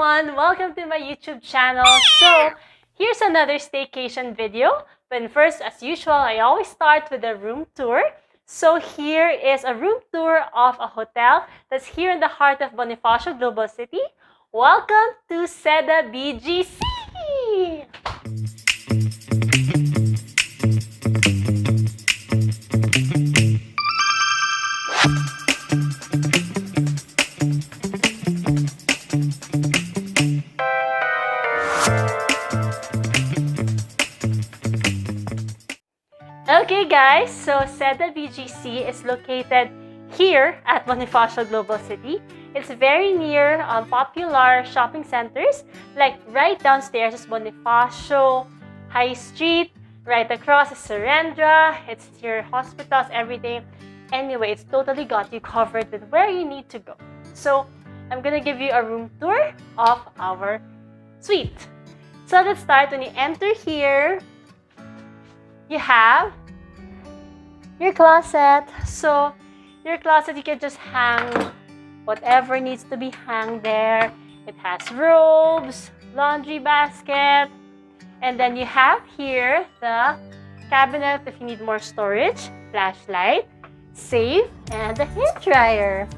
everyone! Welcome to my YouTube channel. So, here's another staycation video. But first, as usual, I always start with a room tour. So here is a room tour of a hotel that's here in the heart of Bonifacio Global City. Welcome to Seda BGC! Okay guys, so Seda BGC is located here at Bonifacio Global City. It's very near popular shopping centers, like right downstairs is Bonifacio High Street, right across is Serendra, it's near hospitals, everything. Anyway, it's totally got you covered with where you need to go. So I'm gonna give you a room tour of our suite. So let's start. When you enter here, you have your closet. So your closet, you can just hang whatever needs to be hung there. It has robes, laundry basket, and then you have here the cabinet if you need more storage, flashlight, safe, and a hair dryer.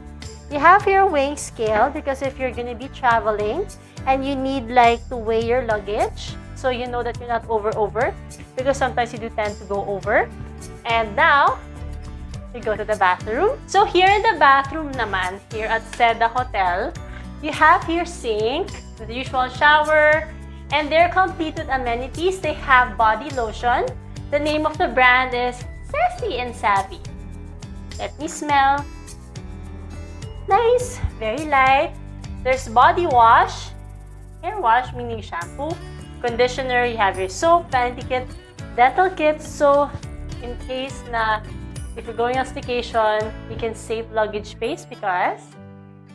You have your weighing scale because if you're gonna be traveling and you need like to weigh your luggage, so you know that you're not over, because sometimes you do tend to go over. And now, we go to the bathroom. So here in the bathroom naman, here at Seda Hotel, you have your sink, the usual shower, and they're complete with amenities. They have body lotion. The name of the brand is Sassy and Savvy. Let me smell. Nice, very light. There's body wash, hair wash, meaning shampoo, conditioner, you have your soap, vanity kit, dental kit. So in case na if you're going on staycation, you can save luggage space because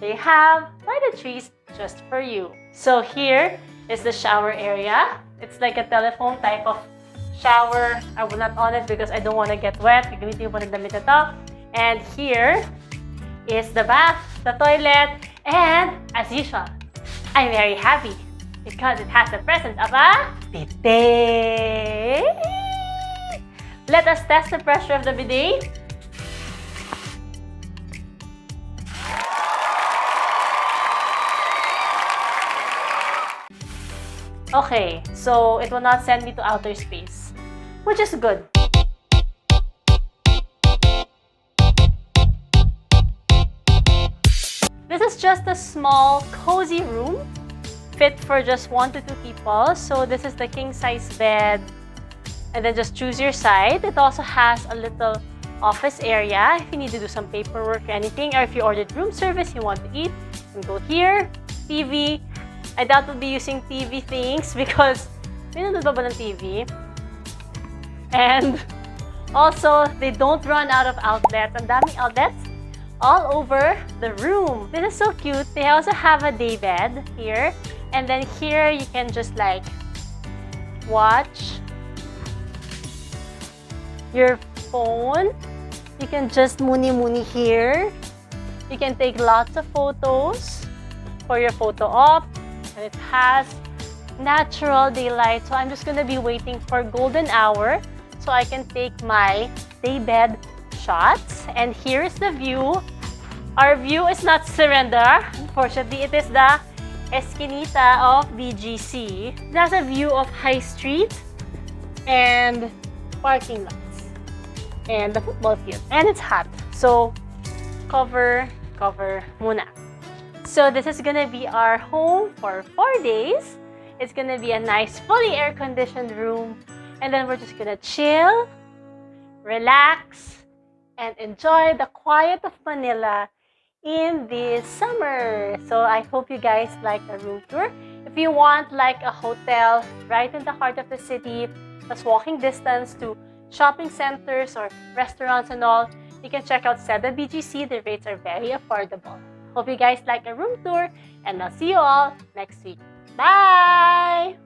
they have toiletries just for you. So here is the shower area. It's like a telephone type of shower. I will not on it because I don't want to get wet. Gagamitin ko ng damit ito. And here is the bath, the toilet, and as usual, I'm very happy because it has the presence of a bidet. Let us test the pressure of the bidet. Okay, so it will not send me to outer space, which is good. This is just a small, cozy room, fit for just 1 to 2 people. So this is the king-size bed, and then just choose your side. It also has a little office area if you need to do some paperwork or anything, or if you ordered room service, you want to eat, you can go here. TV. I doubt we'll be using TV things because pinunod ba ng TV? And also, they don't run out of outlets. Ang daming outlets all over the room. This is so cute. They also have a day bed here. And then here, you can just like watch your phone. You can just muni here. You can take lots of photos for your photo op. And it has natural daylight. So I'm just gonna be waiting for golden hour so I can take my daybed shots. And here is the view. Our view is not Serendra. Unfortunately, it is the Esquinita of BGC. It has a view of High Street and parking lots and the football field. And it's hot. So cover muna. So this is gonna be our home for 4 days. It's gonna be a nice, fully air-conditioned room. And then we're just gonna chill, relax, and enjoy the quiet of Manila in this summer. So I hope you guys like the room tour. If you want like a hotel right in the heart of the city, that's walking distance to shopping centers or restaurants and all, you can check out Seda BGC. The rates are very affordable. Hope you guys like a room tour, and I'll see you all next week. Bye!